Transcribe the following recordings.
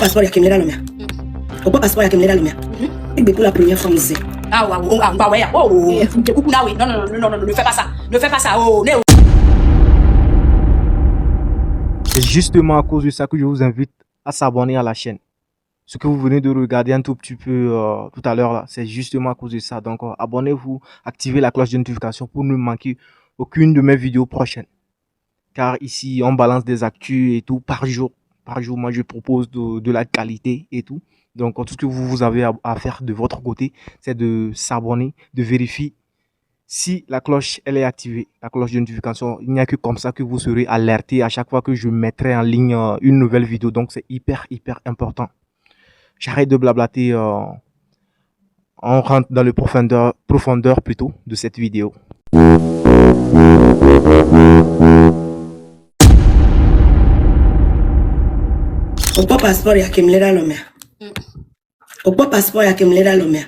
passeport ya kimlela lomia. Opa passeport ya kimlela lomia. Et pour la première fois musée. Ah ouais, coucou là, oui. Non, ne fais pas ça. Ne fais pas ça. Oh, C'est justement à cause de ça que je vous invite à s'abonner à la chaîne. Ce que vous venez de regarder un tout petit peu tout à l'heure là, c'est justement à cause de ça. Donc abonnez-vous, activez la cloche de notification pour ne manquer aucune de mes vidéos prochaines. Car ici, on balance des actus et tout par jour. Par jour, moi je propose de la qualité et tout. Donc tout ce que vous avez à faire de votre côté, c'est de s'abonner, de vérifier si la cloche elle est activée, la cloche de notification. Il n'y a que comme ça que vous serez alerté à chaque fois que je mettrai en ligne une nouvelle vidéo. Donc c'est hyper important. J'arrête de blablater, on rentre dans le profondeur plutôt de cette vidéo. Opa passeport ya kimlela lomia. Opa passeport ya kimlela lomia.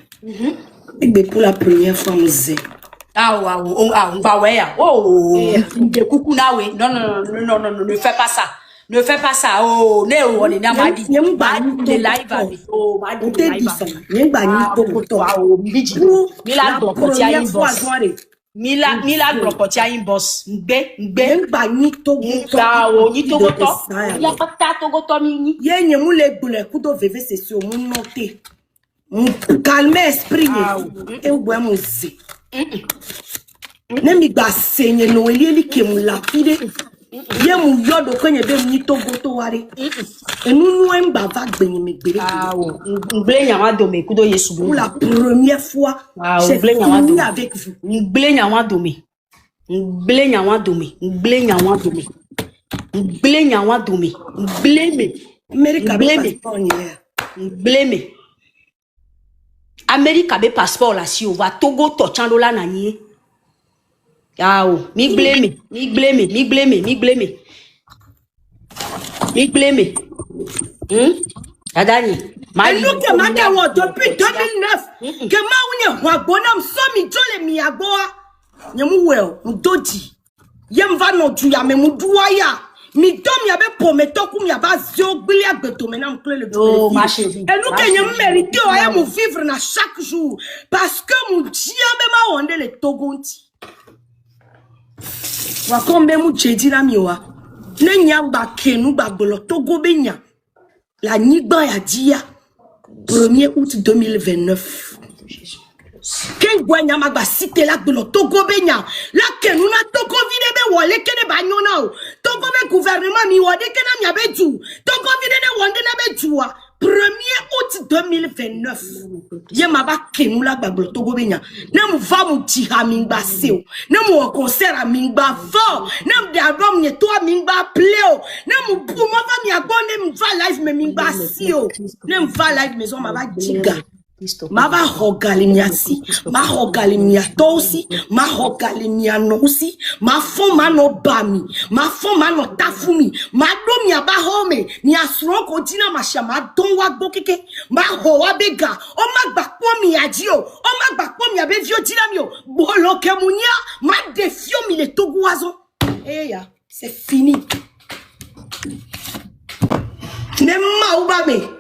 Et pour la première fois musée. Coucou là, oui. Non, ne fais pas ça. Ne fais pas ça. Oh, on est dans ma vie. Les live. Oh, ma Mila Gropotia inbox. Mba ni togo. Ni togoto. Il y a pas ta togoto mini. Ye nye mou le boule kudo veve c'est sur mon noté. Calme esprit. Et ou bois musée. Nemi ba senye no eli ke mu lapide. Ye mu yodo kwenye be mu togoto ware. Enu no mba va gbenye me gbere. Ngle nyawa dome kudo Yesu. Pour la première fois, j'ai fini avec vous. Ngle nyawa dome. Ngle nyawa dome. Ngle nyawa dome. Ngle nyawa dome. Ngle America bleme. America be passeport la si o va Togo to chando la nani. Mi bleme. Adani. Et nous que m'a depuis 2009 que ma ounya wa bonam so mi jole mi agoa. Nyemu well, mdodi. Yem va no tu ya me muduaya. Mi dom ya be prometto kum ya ba zio gbili agbeto me na mkle le. Oh ma chérie. Et nous que nyem mérité o ya mu vivre na chaque jour parce que mu dia be ma wonde le togonti. Wa kombe mu chedi na miwa. Ne nya ba kenu ba gbolo togo be nya. La Nigba ya dia 1er août 2029. Ken gwanya magba cité la de Togo benya. La kenuna Togo vide be wole kene banyona o. Togo be gouvernement mi wode kena mi abeju. Togo vide ne wonde na bejuwa. 1er août 2029. Ye maba kenula gbagbo Togo benya. Na mu va mu tiha mingba seo. Na mu au concert a mingba fort. Na mu de album ne to mingba pleo. Na mu bu mo va mi abonne mu va live me mingba sio. Na mu va live maison maba diga. Ma va hogalimia si, ma hogalimia tosi, ma hogalimia nosi, ma fon mano bami, ma fon mano tafumi, ma do mi aba home, ni asron ko dina ma shama don wa gbokeke, ma ho wa bega, o ma gbakpo mi aji o ma gbakpo mi abe vio dina mi o, bolo ke munya, ma defio mi le toguazo. Eh ya, c'est fini. Ne ma ou ba me.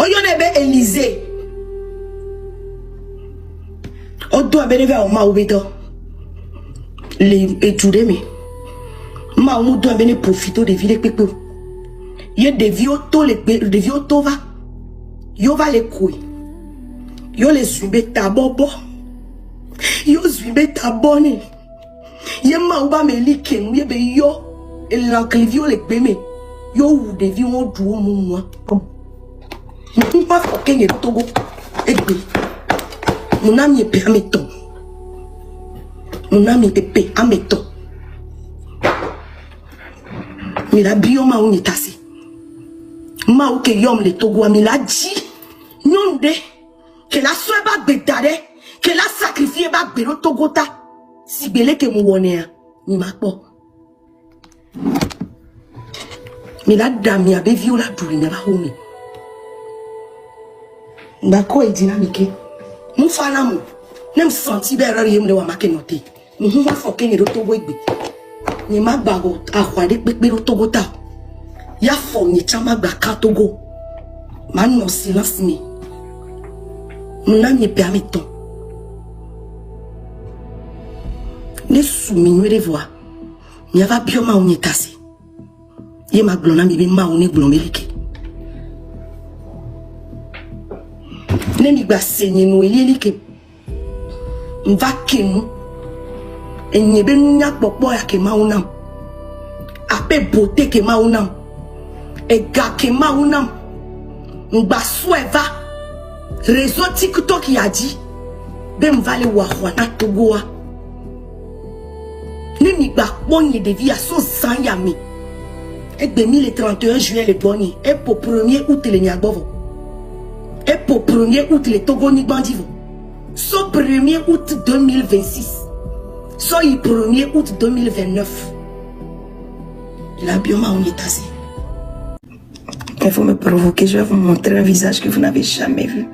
Oyonebe Élysée. Odo abeneve o ma obedo. Le étude me. Ma ou do abene profito de vie pepe. Ye de vioto le de vioto va. Yo va le couille. Yo le zumbe tabobo. Yo zumbe tabone. Ye ma ou ba me liken ye be yo et l'enclivio le beme. Yo ou de vie on do mo. Pas fucking Togo. Mon ami est pé à mes temps. Mon ami est pé à mes temps. Mais la bioma on est tassé. Ma ou que yom le Togo mais la dit. Nyonde que la soie ba bedade que la sacrifié ba belo Togota. Si belé que mon wonea ni ma po. Mais la dame ya be viola pour ne ba homi. Ndako e dynamique. Mon fanamu. Nem senti bera yemle wa makenote. Mu va foke ni roto wegbe. Ni ma bago a kwade pekpe roto gota. Ya fonye chama gba Togo. Man non silence ni. Muna mi permis ton. Ne soumi nous les voix. N'y va bien ma on est tassé. Ye ma glona mi ma on est glomélike. Ne mi gba senye nous elike. Mva kenu. E nyebe nou nyak pokpo ya ke ma unam. Ape beauté ke ma unam. E ga ke ma unam. Mba sweva. Réseau TikTok y a dit. Ben mva le wahwana togoa. Ne mi gba bonye de vie à son sang yami. Et 2031 juillet le bonye. Et pour 1er août le nyagbovo. Et pour 1er août le Togo ni bandivo. So 1er août 2026. So 1er août 2029. Il a bien on est assez. Il faut me provoquer, je vais vous montrer un visage que vous n'avez jamais vu.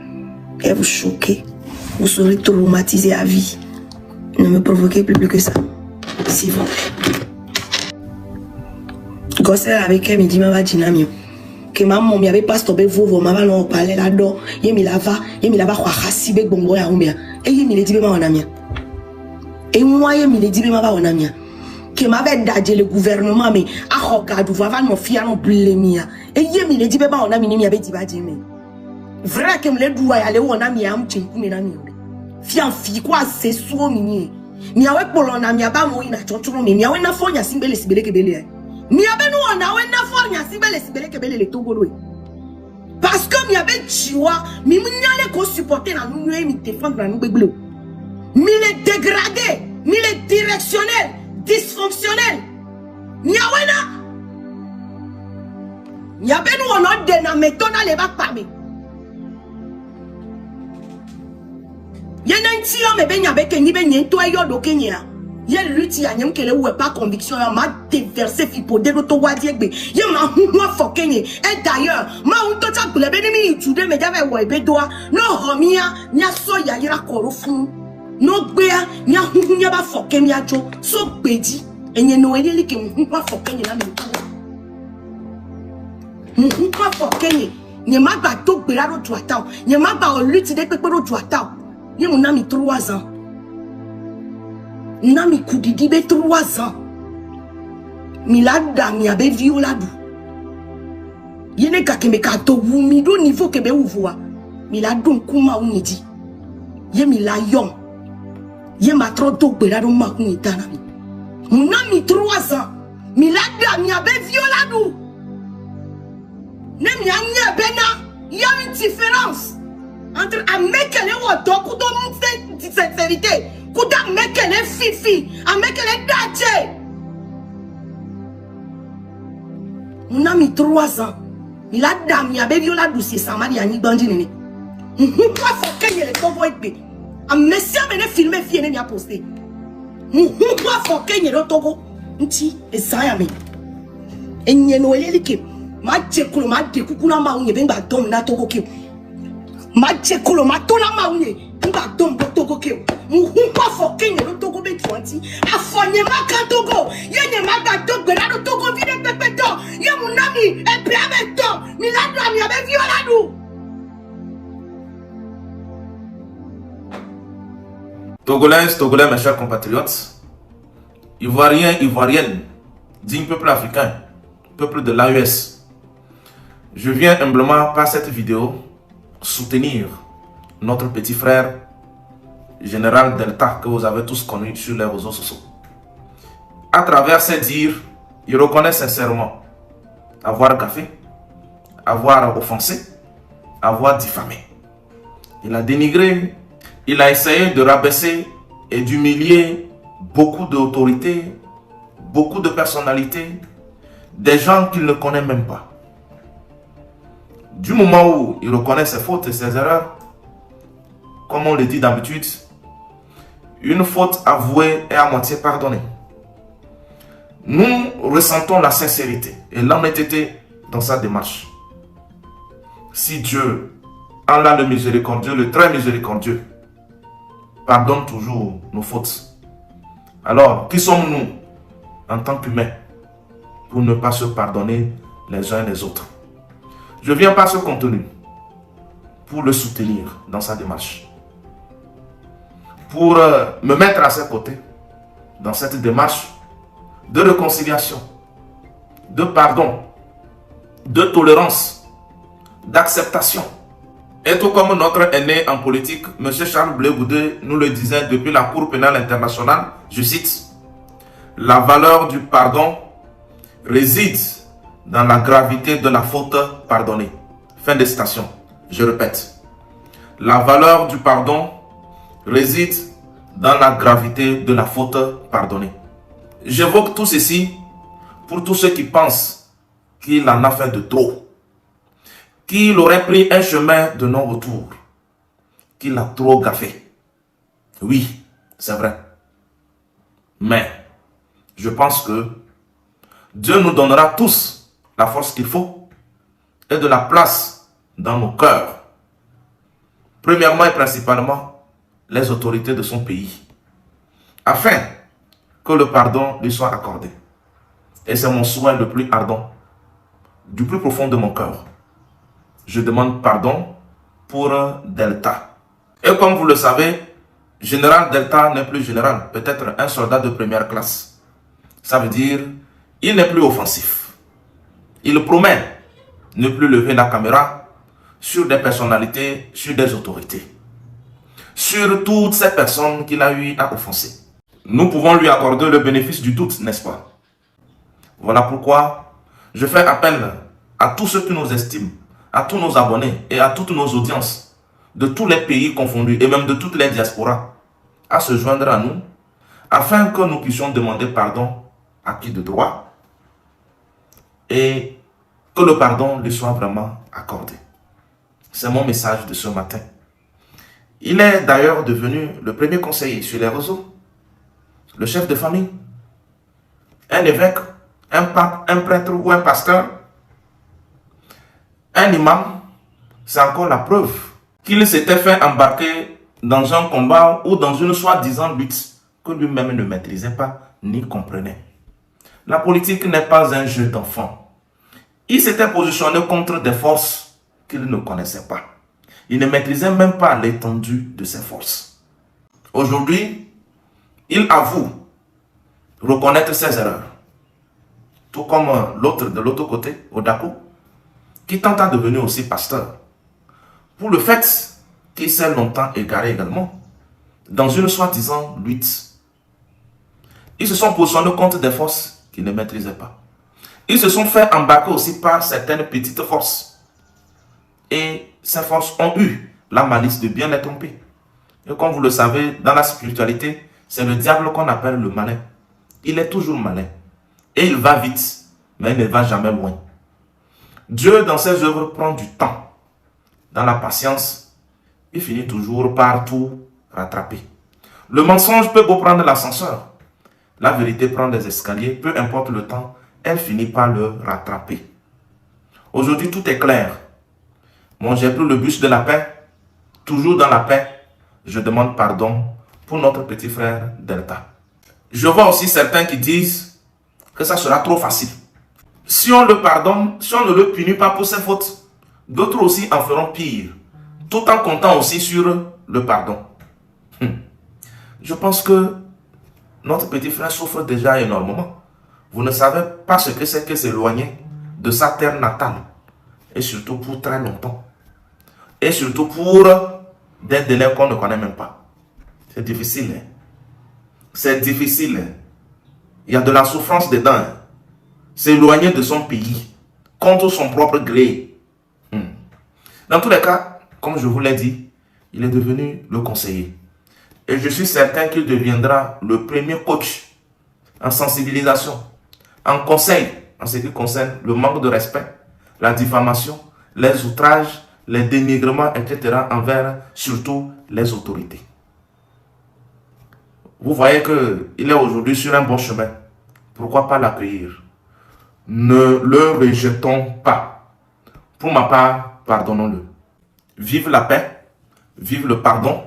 Et vous choquer. Vous serez traumatisé à vie. Ne me provoquez plus que ça. S'il vous plaît. Gossel avec elle, me dit, ma dynamio. Que maman, m'y avait pas stoppé, vous, maman, on parlait là-dedans. Yemi lava, quoi, rassibé, bongo, ya ombia. Et yemi le dit, ma onamia. Et moi, yemi le dit, ma onamia. Que m'avait dadé le gouvernement, mais, ah, regarde, vous avez mon fils, non, blémia. Et yemi le dit, ma onamia, m'y avait dit, bah, dis, mais. Vrai que me le doit aller, on a mis un petit coup, mais n'ami. Fian, fi, quoi, c'est souvent mini. Miawe polona miaba mo ina chochoro mi miawe na fonya simbele sibele kebele miabe no na we na fonya sibele kebele le togolo parce que miabe chiwa mi munyale ko supporter na nous mi défendre na nous begblo mi le dégradé mi le directionnel dysfonctionnel miawe na miabe no na de na metona le ba pame Yena nti yo me benya beke ni benye to ayo do kenya ye luti ya nyem kele we pas conviction ya ma déverser fipodé to wadi egbe ye ma huwa fo kenye et d'ailleurs ma unto ta bule be ni mi tude me jave wo ebe doa no homia nya so ya yira koro fun no gbea nya hunya ba fo kenya jo so gbeji enye no elele ke huwa fo kenye na me huwa fo kenye nye ma gba to gbera ro tu ata nye ma gba o luti de pepe ro tu ata Ye mon ami 3 ans. Nami koudidi be 3 ans. Milada mi abe violadu. Yene kakeme kato wumi do niveau kebe ouvoa. Miladon kuma unidi. Ye milayom. Ye matro do belado ma unitana. Mon ami 3 ans. Milada mi abe violadu. Ne mi anya bena. Il y a une différence. Entre amekele wodo kudo mute sincérité kuda mekele fifi amekele dache on a mis 3 ans il a dami abe viola douce samari ani bandi nene quoi faut que il to voit be a monsieur mene filmer fie ne a posté quoi faut que il to go nti esaya me enye no elike ma jekulo ma dekukuna ma unye be ngba dom na to go ke Maje kolo matona maunye nga dombo togo ke muhumpa fokenye no togo be 20 afonye maka togo yenye maga dogbe la no togo vide pepe to ye munami e piame to milado ami abe violadu Togolais, Togolais, mes chers compatriotes, Ivoiriens, Ivoiriennes, digne peuple africain, peuple de l'AES, je viens humblement par cette vidéo soutenir notre petit frère général Delta que vous avez tous connu sur les réseaux sociaux. À travers ses dires, il reconnaît sincèrement avoir gaffé, avoir offensé, avoir diffamé. Il a dénigré, il a essayé de rabaisser et d'humilier beaucoup d'autorités, beaucoup de personnalités, des gens qu'il ne connaît même pas. Du moment où il reconnaît ses fautes et ses erreurs, comme on le dit d'habitude, une faute avouée est à moitié pardonnée. Nous ressentons la sincérité et l'honnêteté dans sa démarche. Si Dieu, Allah le miséricordieux, le très miséricordieux, pardonne toujours nos fautes, alors qui sommes-nous en tant qu'humains pour ne pas se pardonner les uns les autres. Je viens par ce contenu pour le soutenir dans sa démarche, pour me mettre à ses côtés dans cette démarche de réconciliation, de pardon, de tolérance, d'acceptation. Et tout comme notre aîné en politique, M. Charles Blé Goudé, nous le disait depuis la Cour pénale internationale, je cite, « La valeur du pardon réside dans la gravité de la faute pardonnée. » Fin de citation. Je répète. La valeur du pardon réside dans la gravité de la faute pardonnée. J'évoque tout ceci pour tous ceux qui pensent qu'il en a fait de trop, qu'il aurait pris un chemin de non-retour, qu'il a trop gaffé. Oui, c'est vrai. Mais je pense que Dieu nous donnera tous la force qu'il faut et de la place dans nos cœurs. Premièrement et principalement, les autorités de son pays, afin que le pardon lui soit accordé. Et c'est mon souhait le plus ardent, du plus profond de mon cœur. Je demande pardon pour Delta. Et comme vous le savez, Général Delta n'est plus général, peut-être un soldat de première classe. Ça veut dire, il n'est plus offensif. Il promet ne plus lever la caméra sur des personnalités, sur des autorités, sur toutes ces personnes qu'il a eu à offenser. Nous pouvons lui accorder le bénéfice du doute, n'est-ce pas? Voilà pourquoi je fais appel à tous ceux qui nous estiment, à tous nos abonnés et à toutes nos audiences, de tous les pays confondus et même de toutes les diasporas, à se joindre à nous, afin que nous puissions demander pardon à qui de droit et que le pardon lui soit vraiment accordé. C'est mon message de ce matin. Il est d'ailleurs devenu le premier conseiller sur les réseaux, le chef de famille, un évêque, un pape, un prêtre ou un pasteur, un imam. C'est encore la preuve qu'il s'était fait embarquer dans un combat ou dans une soi-disant lutte que lui-même ne maîtrisait pas ni comprenait. La politique n'est pas un jeu d'enfant. Il s'était positionné contre des forces qu'il ne connaissait pas. Il ne maîtrisait même pas l'étendue de ses forces. Aujourd'hui, il avoue reconnaître ses erreurs. Tout comme l'autre de l'autre côté, Odako, qui tenta de devenir aussi pasteur. Pour le fait qu'il s'est longtemps égaré également dans une soi-disant lutte. Ils se sont positionnés contre des forces qu'ils ne maîtrisaient pas. Ils se sont fait embarquer aussi par certaines petites forces. Et ces forces ont eu la malice de bien les tromper. Et comme vous le savez, dans la spiritualité, c'est le diable qu'on appelle le malin. Il est toujours malin. Et il va vite, mais il ne va jamais loin. Dieu, dans ses œuvres, prend du temps. Dans la patience, il finit toujours par tout rattraper. Le mensonge peut beau prendre l'ascenseur. La vérité prend des escaliers, peu importe le temps, elle finit par le rattraper. Aujourd'hui, tout est clair. Moi, j'ai pris le bus de la paix. Toujours dans la paix, je demande pardon pour notre petit frère Delta. Je vois aussi certains qui disent que ça sera trop facile. Si on le pardonne, si on ne le punit pas pour ses fautes, d'autres aussi en feront pire, tout en comptant aussi sur le pardon. Je pense que notre petit frère souffre déjà énormément. Vous ne savez pas ce que c'est que s'éloigner de sa terre natale, et surtout pour très longtemps, et surtout pour des délais qu'on ne connaît même pas. C'est difficile. Hein? C'est difficile. Hein? Il y a de la souffrance dedans. Hein? S'éloigner de son pays, contre son propre gré. Dans tous les cas, comme je vous l'ai dit, il est devenu le conseiller. Et je suis certain qu'il deviendra le premier coach en sensibilisation, en conseil, en ce qui concerne le manque de respect, la diffamation, les outrages, les dénigrements, etc. envers surtout les autorités. Vous voyez qu'il est aujourd'hui sur un bon chemin. Pourquoi pas l'accueillir? Ne le rejetons pas. Pour ma part, pardonnons-le. Vive la paix, vive le pardon,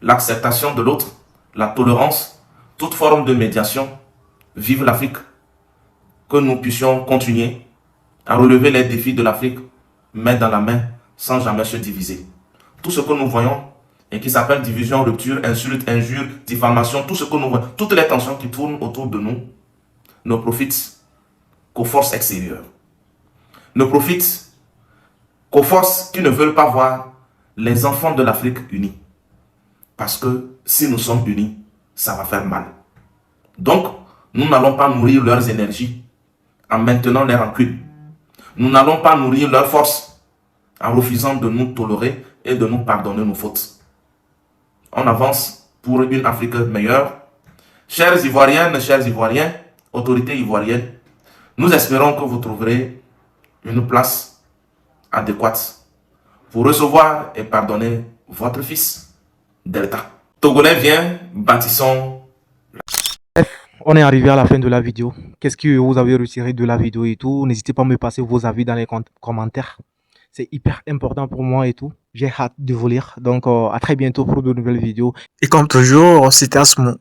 l'acceptation de l'autre, la tolérance, toute forme de médiation. Vive l'Afrique. Que nous puissions continuer à relever les défis de l'Afrique, main dans la main, sans jamais se diviser. Tout ce que nous voyons et qui s'appelle division, rupture, insulte, injure, diffamation, tout ce que nous voyons, toutes les tensions qui tournent autour de nous, ne profitent qu'aux forces extérieures. Ne profitent qu'aux forces qui ne veulent pas voir les enfants de l'Afrique unis. Parce que si nous sommes unis, ça va faire mal. Donc, nous n'allons pas nourrir leurs énergies en maintenant les rancunes. Nous n'allons pas nourrir leurs forces en refusant de nous tolérer et de nous pardonner nos fautes. On avance pour une Afrique meilleure. Chères Ivoiriennes, chers Ivoiriens, autorités ivoiriennes, nous espérons que vous trouverez une place adéquate pour recevoir et pardonner votre fils Delta. Togolais, viens, bâtissons. On est arrivé à la fin de la vidéo. Qu'est-ce que vous avez retiré de la vidéo et tout? N'hésitez pas à me passer vos avis dans les commentaires. C'est hyper important pour moi et tout. J'ai hâte de vous lire. Donc, à très bientôt pour de nouvelles vidéos. Et comme toujours, c'était Asmo.